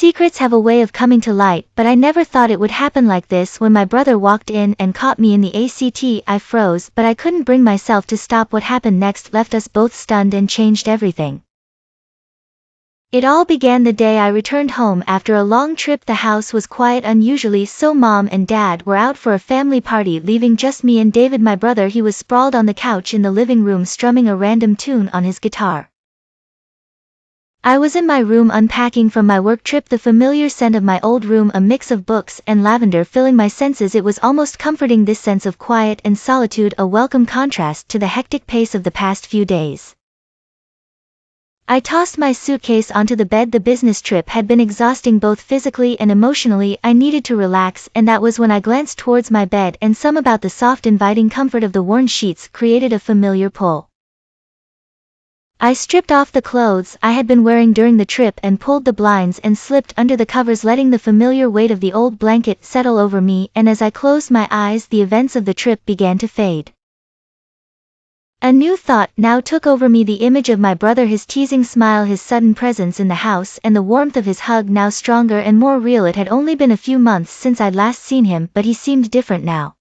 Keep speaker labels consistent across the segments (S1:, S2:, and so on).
S1: Secrets have a way of coming to light, but I never thought it would happen like this. When my brother walked in and caught me in the act, I froze, but I couldn't bring myself to stop. What happened next left us both stunned and changed everything. It all began the day I returned home after a long trip. The house was quiet, unusually so. Mom and Dad were out for a family party, leaving just me and David, my brother. He was sprawled on the couch in the living room, strumming a random tune on his guitar. I was in my room unpacking from my work trip, the familiar scent of my old room, a mix of books and lavender filling my senses. It was almost comforting, this sense of quiet and solitude, a welcome contrast to the hectic pace of the past few days. I tossed my suitcase onto the bed. The business trip had been exhausting both physically and emotionally. I needed to relax, and that was when I glanced towards my bed, and some about the soft, inviting comfort of the worn sheets created a familiar pull. I stripped off the clothes I had been wearing during the trip and pulled the blinds and slipped under the covers, letting the familiar weight of the old blanket settle over me. And as I closed my eyes, the events of the trip began to fade. A new thought now took over me, the image of my brother, his teasing smile, his sudden presence in the house, and the warmth of his hug, now stronger and more real. It had only been a few months since I'd last seen him, but he seemed different now.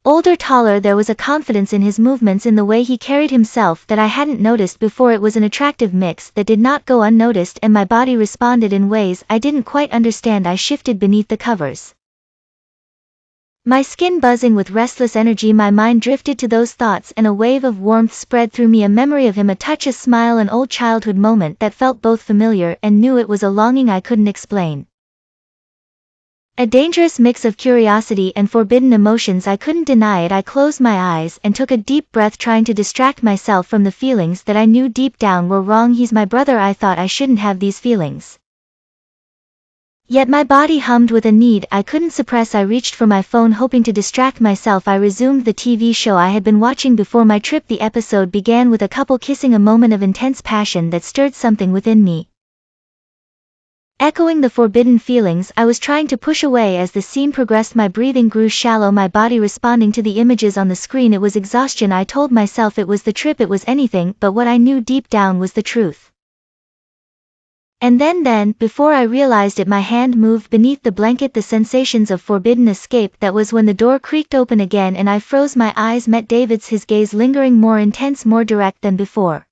S1: Older, taller, there was a confidence in his movements, in the way he carried himself, that I hadn't noticed before. It was an attractive mix that did not go unnoticed, and my body responded in ways I didn't quite understand. I shifted beneath the covers, my skin buzzing with restless energy. My mind drifted to those thoughts, and a wave of warmth spread through me, a memory of him, a touch, a smile, an old childhood moment that felt both familiar and new. It was a longing I couldn't explain, a dangerous mix of curiosity and forbidden emotions. I couldn't deny it. I closed my eyes and took a deep breath, trying to distract myself from the feelings that I knew deep down were wrong. He's my brother. I thought I shouldn't have these feelings, yet my body hummed with a need I couldn't suppress. I reached for my phone, hoping to distract myself. I resumed the TV show I had been watching before my trip. The episode began with a couple kissing, a moment of intense passion that stirred something within me, echoing the forbidden feelings I was trying to push away. As the scene progressed, my breathing grew shallow, my body responding to the images on the screen. It was exhaustion. I told myself it was the trip, it was anything but what I knew deep down was the truth. And then, before I realized it, my hand moved beneath the blanket, the sensations of forbidden escape. That was when the door creaked open again and I froze. My eyes met David's, his gaze lingering, more intense, more direct than before.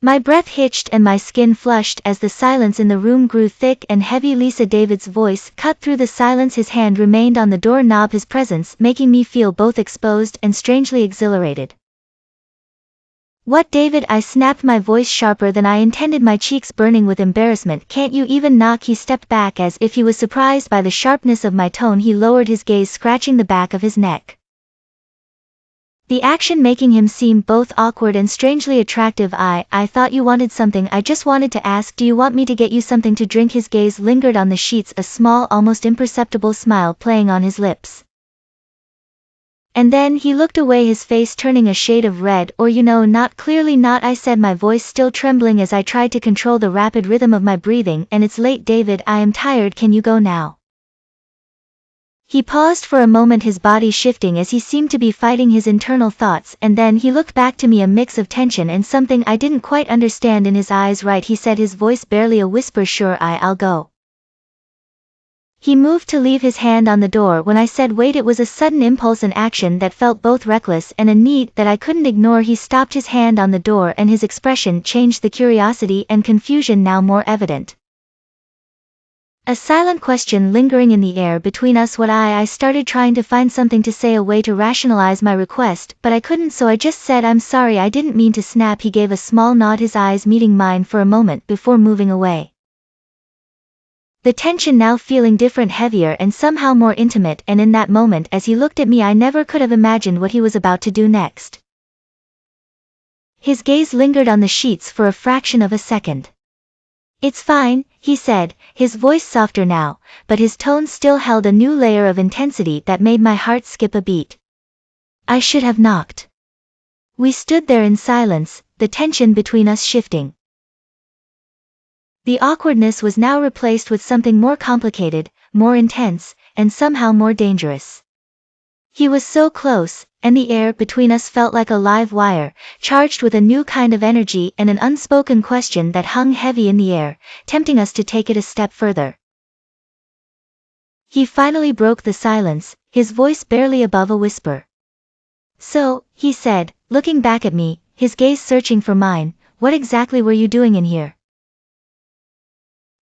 S1: My breath hitched and my skin flushed as the silence in the room grew thick and heavy. Lisa, David's voice cut through the silence. His hand remained on the doorknob, his presence making me feel both exposed and strangely exhilarated. What, David? I snapped, my voice sharper than I intended, my cheeks burning with embarrassment. Can't you even knock? He stepped back as if he was surprised by the sharpness of my tone. He lowered his gaze, scratching the back of his neck, the action making him seem both awkward and strangely attractive. I thought you wanted something. I just wanted to ask, do you want me to get you something to drink? His gaze lingered on the sheets, a small, almost imperceptible smile playing on his lips. And then he looked away, his face turning a shade of red. Or not clearly not, I said, my voice still trembling as I tried to control the rapid rhythm of my breathing. And it's late, David, I am tired. Can you go now? He paused for a moment, his body shifting as he seemed to be fighting his internal thoughts, and then he looked back to me, a mix of tension and something I didn't quite understand in his eyes. Right, he said, his voice barely a whisper. Sure, I'll go. He moved to leave, his hand on the door when I said wait. It was a sudden impulse, an action that felt both reckless and a need that I couldn't ignore. He stopped, his hand on the door, and his expression changed, the curiosity and confusion now more evident. A silent question lingering in the air between us. What? I started trying to find something to say, a way to rationalize my request, but I couldn't, so I just said, I'm sorry, I didn't mean to. Snap. He gave a small nod, his eyes meeting mine for a moment before moving away, the tension now feeling different, heavier and somehow more intimate. And in that moment, as he looked at me, I never could have imagined what he was about to do next. His gaze lingered on the sheets for a fraction of a second. It's fine, he said, his voice softer now, but his tone still held a new layer of intensity that made my heart skip a beat. I should have knocked. We stood there in silence, the tension between us shifting. The awkwardness was now replaced with something more complicated, more intense, and somehow more dangerous. He was so close, and the air between us felt like a live wire, charged with a new kind of energy and an unspoken question that hung heavy in the air, tempting us to take it a step further. He finally broke the silence, his voice barely above a whisper. "So," he said, looking back at me, his gaze searching for mine, "what exactly were you doing in here?"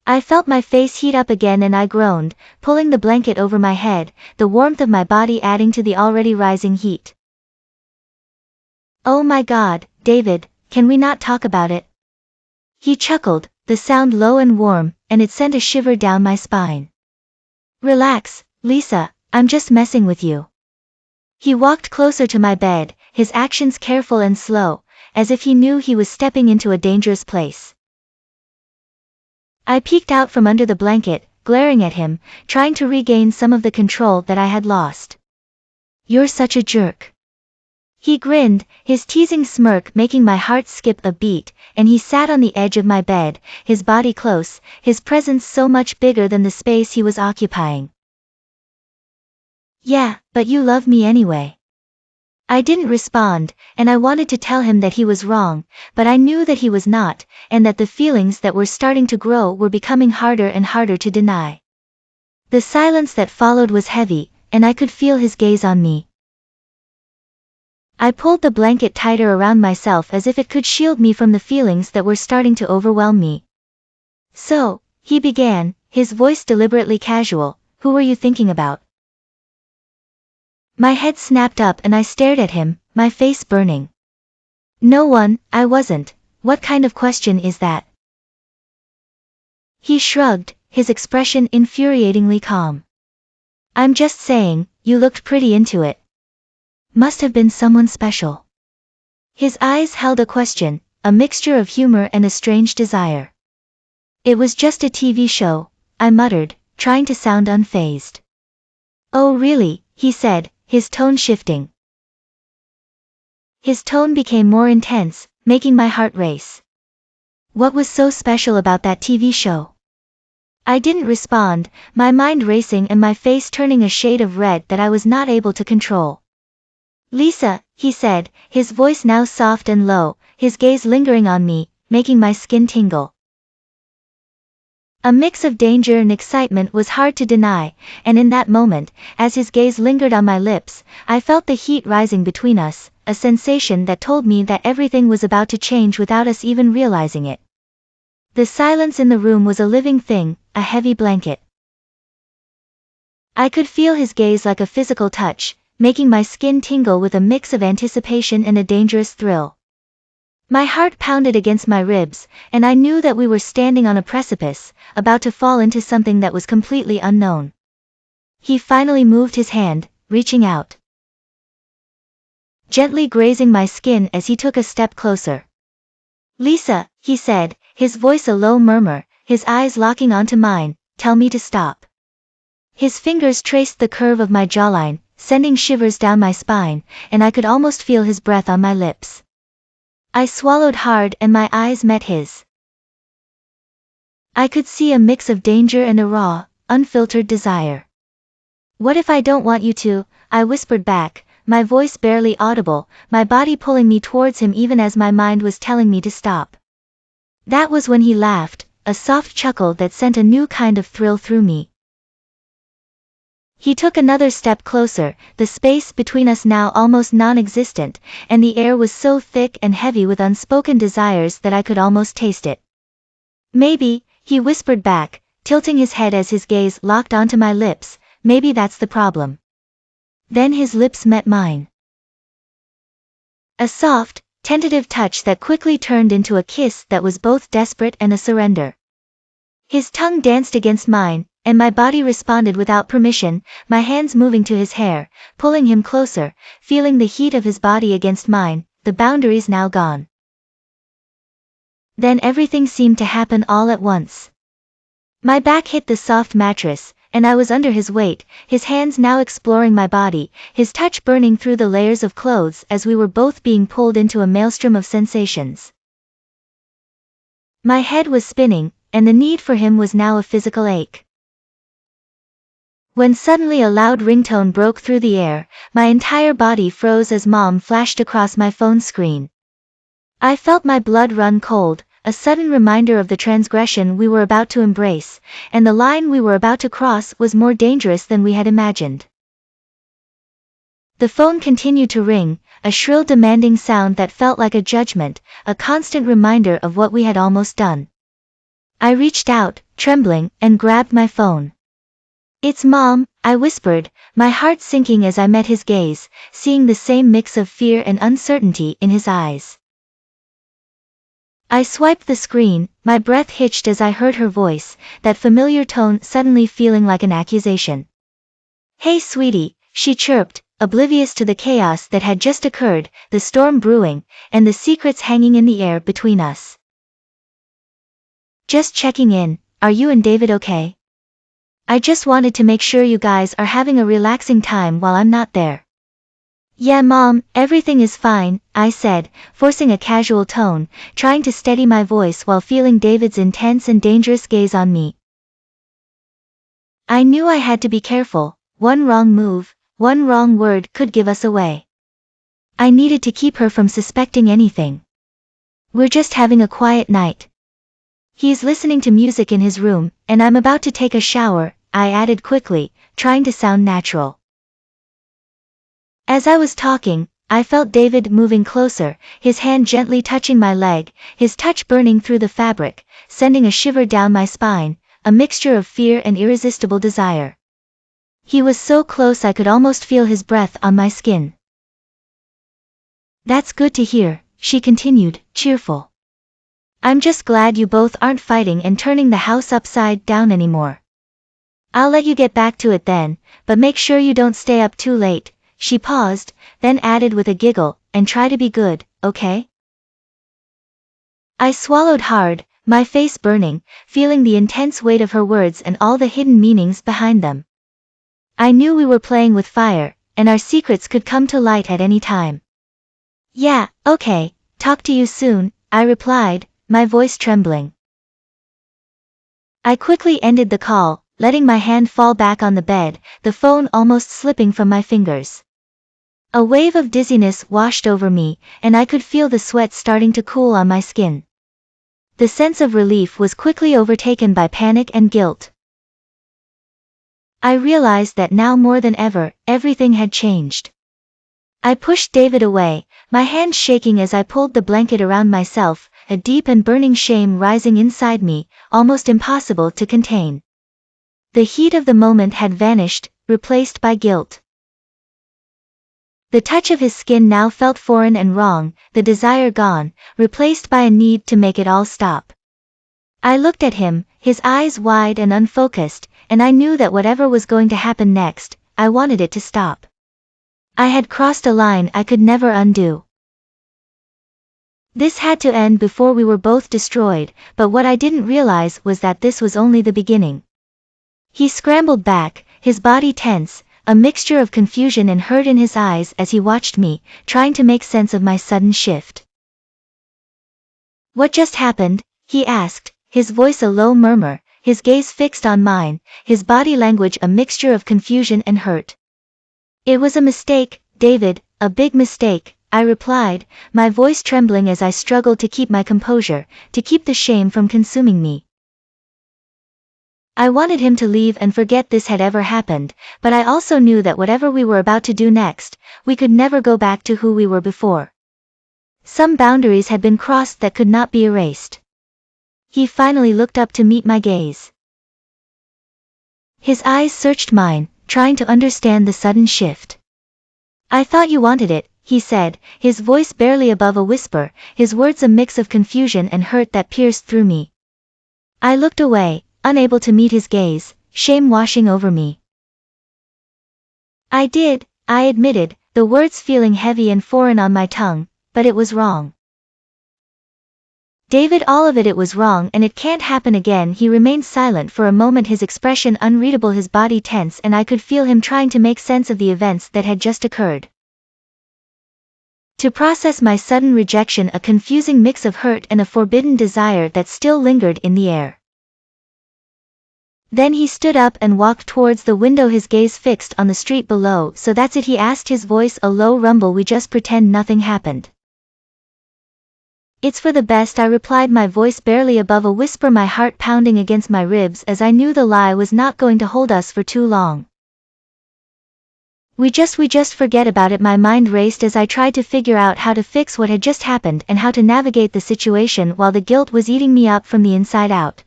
S1: I felt my face heat up again and I groaned, pulling the blanket over my head, the warmth of my body adding to the already rising heat. "Oh my God, David, can we not talk about it?" He chuckled, the sound low and warm, and it sent a shiver down my spine. "Relax, Lisa, I'm just messing with you." He walked closer to my bed, his actions careful and slow, as if he knew he was stepping into a dangerous place. I peeked out from under the blanket, glaring at him, trying to regain some of the control that I had lost. "You're such a jerk." He grinned, his teasing smirk making my heart skip a beat, and he sat on the edge of my bed, his body close, his presence so much bigger than the space he was occupying. "Yeah, but you love me anyway." I didn't respond, and I wanted to tell him that he was wrong, but I knew that he was not, and that the feelings that were starting to grow were becoming harder and harder to deny. The silence that followed was heavy, and I could feel his gaze on me. I pulled the blanket tighter around myself as if it could shield me from the feelings that were starting to overwhelm me. "So," he began, his voice deliberately casual, "who were you thinking about?" My head snapped up and I stared at him, my face burning. "No one, I wasn't. What kind of question is that?" He shrugged, his expression infuriatingly calm. "I'm just saying, you looked pretty into it. Must have been someone special." His eyes held a question, a mixture of humor and a strange desire. "It was just a TV show," I muttered, trying to sound unfazed. "Oh really," he said, his tone shifting. His tone became more intense, making my heart race. "What was so special about that TV show?" I didn't respond, my mind racing and my face turning a shade of red that I was not able to control. "Lisa," he said, his voice now soft and low, his gaze lingering on me, making my skin tingle. A mix of danger and excitement was hard to deny, and in that moment, as his gaze lingered on my lips, I felt the heat rising between us, a sensation that told me that everything was about to change without us even realizing it. The silence in the room was a living thing, a heavy blanket. I could feel his gaze like a physical touch, making my skin tingle with a mix of anticipation and a dangerous thrill. My heart pounded against my ribs, and I knew that we were standing on a precipice, about to fall into something that was completely unknown. He finally moved his hand, reaching out, gently grazing my skin as he took a step closer. "Lisa," he said, his voice a low murmur, his eyes locking onto mine, "tell me to stop." His fingers traced the curve of my jawline, sending shivers down my spine, and I could almost feel his breath on my lips. I swallowed hard and my eyes met his. I could see a mix of danger and a raw, unfiltered desire. "What if I don't want you to?" I whispered back, my voice barely audible, my body pulling me towards him even as my mind was telling me to stop. That was when he laughed, a soft chuckle that sent a new kind of thrill through me. He took another step closer, the space between us now almost non-existent, and the air was so thick and heavy with unspoken desires that I could almost taste it. "Maybe," he whispered back, tilting his head as his gaze locked onto my lips, "maybe that's the problem." Then his lips met mine. A soft, tentative touch that quickly turned into a kiss that was both desperate and a surrender. His tongue danced against mine, and my body responded without permission, my hands moving to his hair, pulling him closer, feeling the heat of his body against mine, the boundaries now gone. Then everything seemed to happen all at once. My back hit the soft mattress, and I was under his weight, his hands now exploring my body, his touch burning through the layers of clothes as we were both being pulled into a maelstrom of sensations. My head was spinning, and the need for him was now a physical ache. When suddenly a loud ringtone broke through the air, my entire body froze as Mom flashed across my phone screen. I felt my blood run cold, a sudden reminder of the transgression we were about to embrace, and the line we were about to cross was more dangerous than we had imagined. The phone continued to ring, a shrill demanding sound that felt like a judgment, a constant reminder of what we had almost done. I reached out, trembling, and grabbed my phone. "It's Mom," I whispered, my heart sinking as I met his gaze, seeing the same mix of fear and uncertainty in his eyes. I swiped the screen, my breath hitched as I heard her voice, that familiar tone suddenly feeling like an accusation. "Hey sweetie," she chirped, oblivious to the chaos that had just occurred, the storm brewing, and the secrets hanging in the air between us. "Just checking in, are you and David okay? I just wanted to make sure you guys are having a relaxing time while I'm not there." "Yeah Mom, everything is fine," I said, forcing a casual tone, trying to steady my voice while feeling David's intense and dangerous gaze on me. I knew I had to be careful. One wrong move, one wrong word could give us away. I needed to keep her from suspecting anything. "We're just having a quiet night. He's listening to music in his room, and I'm about to take a shower," I added quickly, trying to sound natural. As I was talking, I felt David moving closer, his hand gently touching my leg, his touch burning through the fabric, sending a shiver down my spine, a mixture of fear and irresistible desire. He was so close I could almost feel his breath on my skin. "That's good to hear," she continued, cheerful. "I'm just glad you both aren't fighting and turning the house upside down anymore. I'll let you get back to it then, but make sure you don't stay up too late." She paused, then added with a giggle, "and try to be good, okay?" I swallowed hard, my face burning, feeling the intense weight of her words and all the hidden meanings behind them. I knew we were playing with fire, and our secrets could come to light at any time. "Yeah, okay, talk to you soon," I replied, my voice trembling. I quickly ended the call, letting my hand fall back on the bed, the phone almost slipping from my fingers. A wave of dizziness washed over me, and I could feel the sweat starting to cool on my skin. The sense of relief was quickly overtaken by panic and guilt. I realized that now more than ever, everything had changed. I pushed David away, my hands shaking as I pulled the blanket around myself, a deep and burning shame rising inside me, almost impossible to contain. The heat of the moment had vanished, replaced by guilt. The touch of his skin now felt foreign and wrong, the desire gone, replaced by a need to make it all stop. I looked at him, his eyes wide and unfocused, and I knew that whatever was going to happen next, I wanted it to stop. I had crossed a line I could never undo. This had to end before we were both destroyed, but what I didn't realize was that this was only the beginning. He scrambled back, his body tense, a mixture of confusion and hurt in his eyes as he watched me, trying to make sense of my sudden shift. "What just happened?" he asked, his voice a low murmur, his gaze fixed on mine, his body language a mixture of confusion and hurt. "It was a mistake, David, a big mistake," I replied, my voice trembling as I struggled to keep my composure, to keep the shame from consuming me. I wanted him to leave and forget this had ever happened, but I also knew that whatever we were about to do next, we could never go back to who we were before. Some boundaries had been crossed that could not be erased. He finally looked up to meet my gaze. His eyes searched mine, trying to understand the sudden shift. "I thought you wanted it," he said, his voice barely above a whisper, his words a mix of confusion and hurt that pierced through me. I looked away, unable to meet his gaze, shame washing over me. "I did," I admitted, the words feeling heavy and foreign on my tongue, "but it was wrong. David, all of it was wrong and it can't happen again." He remained silent for a moment, his expression unreadable, his body tense, and I could feel him trying to make sense of the events that had just occurred. To process my sudden rejection, a confusing mix of hurt and a forbidden desire that still lingered in the air. Then he stood up and walked towards the window, his gaze fixed on the street below. So that's it, he asked, his voice a low rumble. We just pretend nothing happened. It's for the best, I replied, my voice barely above a whisper, my heart pounding against my ribs as I knew the lie was not going to hold us for too long. We just forget about it. My mind raced as I tried to figure out how to fix what had just happened and how to navigate the situation while the guilt was eating me up from the inside out.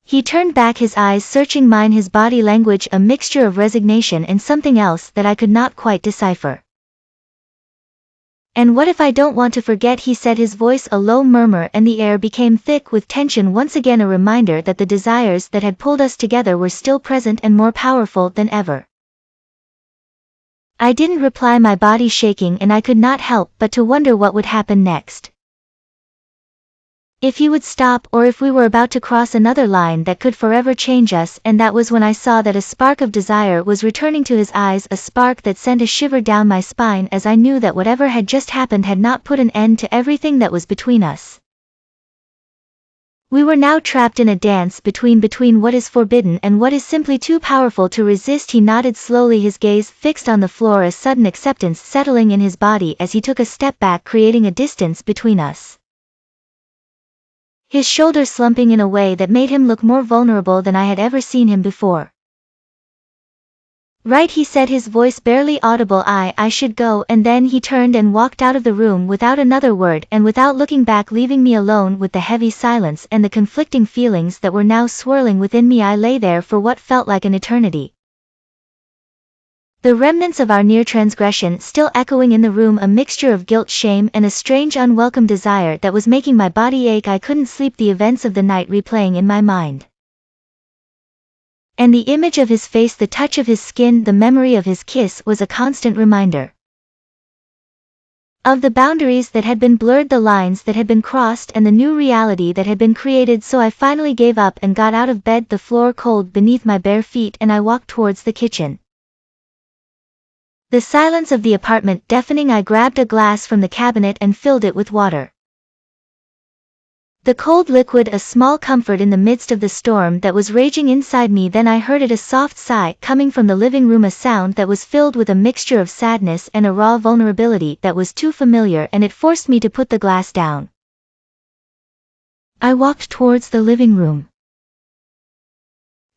S1: He turned back, his eyes searching mine, his body language a mixture of resignation and something else that I could not quite decipher. And what if I don't want to forget, he said, his voice a low murmur, and the air became thick with tension, once again a reminder that the desires that had pulled us together were still present and more powerful than ever. I didn't reply, my body shaking, and I could not help but to wonder what would happen next. If he would stop, or if we were about to cross another line that could forever change us. And that was when I saw that a spark of desire was returning to his eyes, a spark that sent a shiver down my spine as I knew that whatever had just happened had not put an end to everything that was between us. We were now trapped in a dance between what is forbidden and what is simply too powerful to resist. He nodded slowly, his gaze fixed on the floor, a sudden acceptance settling in his body as he took a step back, creating a distance between us. His shoulders slumping in a way that made him look more vulnerable than I had ever seen him before. Right, he said, his voice barely audible. I should go. And then he turned and walked out of the room without another word and without looking back, leaving me alone with the heavy silence and the conflicting feelings that were now swirling within me. I lay there for what felt like an eternity. The remnants of our near transgression still echoing in the room, a mixture of guilt, shame, and a strange unwelcome desire that was making my body ache. I couldn't sleep, the events of the night replaying in my mind. And the image of his face, the touch of his skin, the memory of his kiss was a constant reminder of the boundaries that had been blurred, the lines that had been crossed, and the new reality that had been created. So I finally gave up and got out of bed, the floor cold beneath my bare feet, and I walked towards the kitchen. The silence of the apartment deafening. I grabbed a glass from the cabinet and filled it with water. The cold liquid a small comfort in the midst of the storm that was raging inside me. Then I heard it, a soft sigh coming from the living room, a sound that was filled with a mixture of sadness and a raw vulnerability that was too familiar, and it forced me to put the glass down. I walked towards the living room,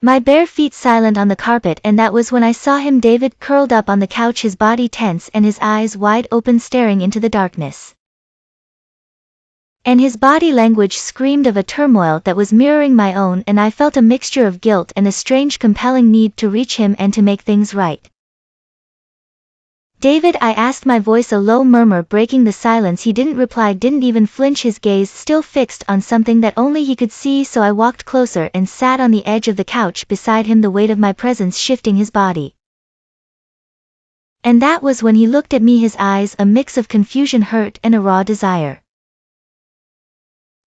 S1: my bare feet silent on the carpet, and that was when I saw him, David, curled up on the couch, his body tense and his eyes wide open, staring into the darkness. And his body language screamed of a turmoil that was mirroring my own, and I felt a mixture of guilt and a strange compelling need to reach him and to make things right. David, I asked, my voice a low murmur breaking the silence. He didn't reply, didn't even flinch, his gaze still fixed on something that only he could see. So I walked closer and sat on the edge of the couch beside him, the weight of my presence shifting his body. And that was when he looked at me, his eyes a mix of confusion, hurt, and a raw desire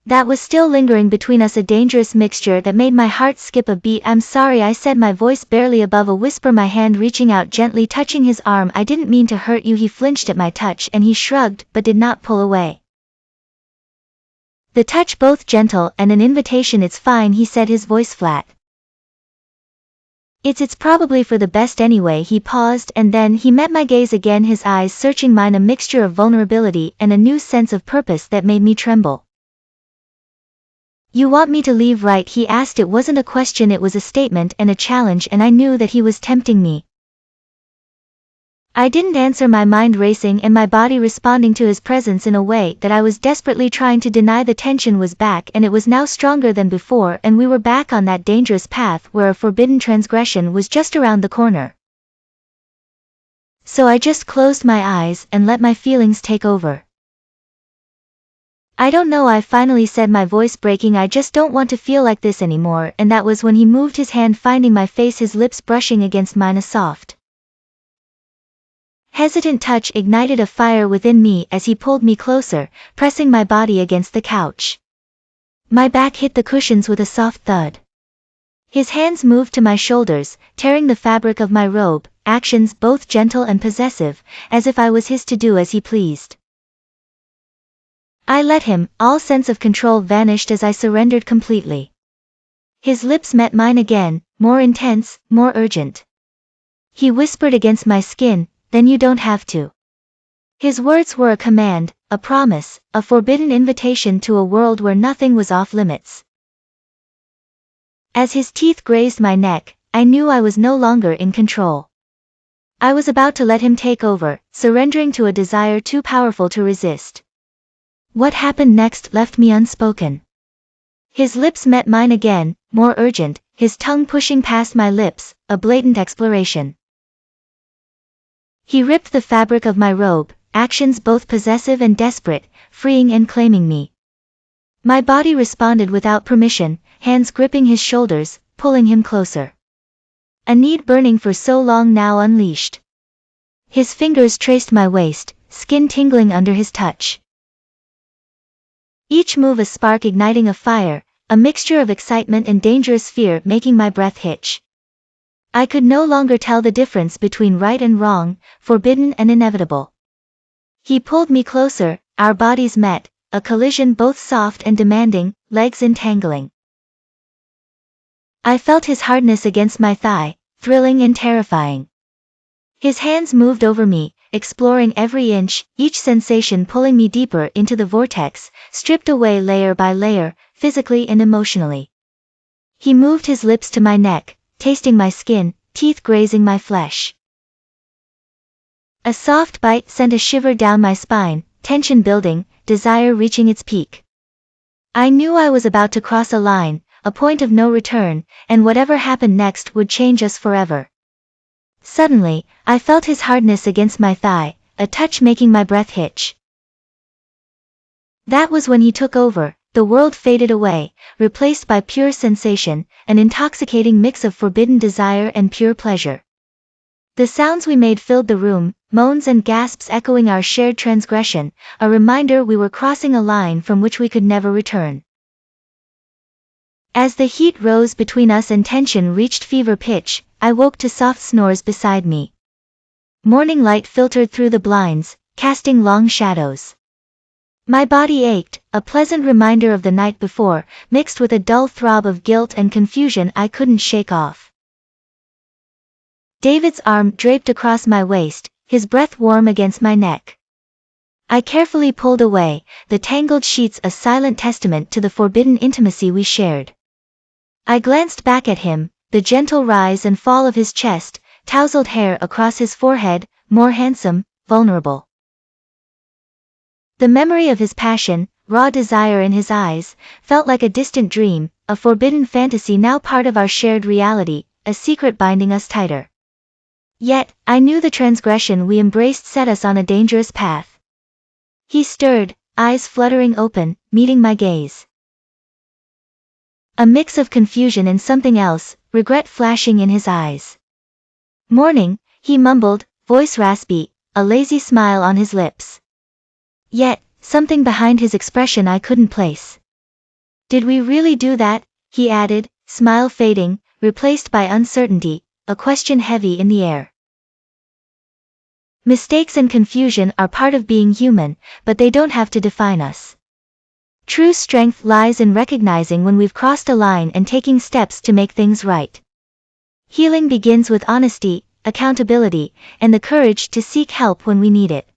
S1: that was still lingering between us, a dangerous mixture that made my heart skip a beat. I'm sorry, I said, my voice barely above a whisper, my hand reaching out gently touching his arm. I didn't mean to hurt you. He flinched at my touch and he shrugged, but did not pull away. The touch both gentle and an invitation. It's fine, he said, his voice flat. It's probably for the best anyway. He paused and then he met my gaze again, his eyes searching mine, a mixture of vulnerability and a new sense of purpose that made me tremble. You want me to leave, right? He asked. It wasn't a question, it was a statement and a challenge, and I knew that he was tempting me. I didn't answer, my mind racing and my body responding to his presence in a way that I was desperately trying to deny. The tension was back, and it was now stronger than before, and we were back on that dangerous path where a forbidden transgression was just around the corner. So I just closed my eyes and let my feelings take over. I don't know, I finally said, my voice breaking. I just don't want to feel like this anymore. And that was when he moved his hand, finding my face, his lips brushing against mine, a soft, hesitant touch ignited a fire within me as he pulled me closer, pressing my body against the couch. My back hit the cushions with a soft thud. His hands moved to my shoulders, tearing the fabric of my robe, actions both gentle and possessive, as if I was his to do as he pleased. I let him, all sense of control vanished as I surrendered completely. His lips met mine again, more intense, more urgent. He whispered against my skin, "Then you don't have to." His words were a command, a promise, a forbidden invitation to a world where nothing was off limits. As his teeth grazed my neck, I knew I was no longer in control. I was about to let him take over, surrendering to a desire too powerful to resist. What happened next left me unspoken. His lips met mine again, more urgent, his tongue pushing past my lips, a blatant exploration. He ripped the fabric of my robe, actions both possessive and desperate, freeing and claiming me. My body responded without permission, hands gripping his shoulders, pulling him closer. A need burning for so long now unleashed. His fingers traced my waist, skin tingling under his touch. Each move a spark igniting a fire, a mixture of excitement and dangerous fear making my breath hitch. I could no longer tell the difference between right and wrong, forbidden and inevitable. He pulled me closer, our bodies met, a collision both soft and demanding, legs entangling. I felt his hardness against my thigh, thrilling and terrifying. His hands moved over me, exploring every inch, each sensation pulling me deeper into the vortex, stripped away layer by layer, physically and emotionally. He moved his lips to my neck, tasting my skin, teeth grazing my flesh. A soft bite sent a shiver down my spine, tension building, desire reaching its peak. I knew I was about to cross a line, a point of no return, and whatever happened next would change us forever. Suddenly, I felt his hardness against my thigh, a touch making my breath hitch. That was when he took over, the world faded away, replaced by pure sensation, an intoxicating mix of forbidden desire and pure pleasure. The sounds we made filled the room, moans and gasps echoing our shared transgression, a reminder we were crossing a line from which we could never return. As the heat rose between us and tension reached fever pitch, I woke to soft snores beside me. Morning light filtered through the blinds, casting long shadows. My body ached, a pleasant reminder of the night before, mixed with a dull throb of guilt and confusion I couldn't shake off. David's arm draped across my waist, his breath warm against my neck. I carefully pulled away, the tangled sheets a silent testament to the forbidden intimacy we shared. I glanced back at him, the gentle rise and fall of his chest, tousled hair across his forehead, more handsome, vulnerable. The memory of his passion, raw desire in his eyes, felt like a distant dream, a forbidden fantasy now part of our shared reality, a secret binding us tighter. Yet, I knew the transgression we embraced set us on a dangerous path. He stirred, eyes fluttering open, meeting my gaze. A mix of confusion and something else, regret flashing in his eyes. "Morning," he mumbled, voice raspy, a lazy smile on his lips. Yet, something behind his expression I couldn't place. "Did we really do that?" he added, smile fading, replaced by uncertainty, a question heavy in the air. Mistakes and confusion are part of being human, but they don't have to define us. True strength lies in recognizing when we've crossed a line and taking steps to make things right. Healing begins with honesty, accountability, and the courage to seek help when we need it.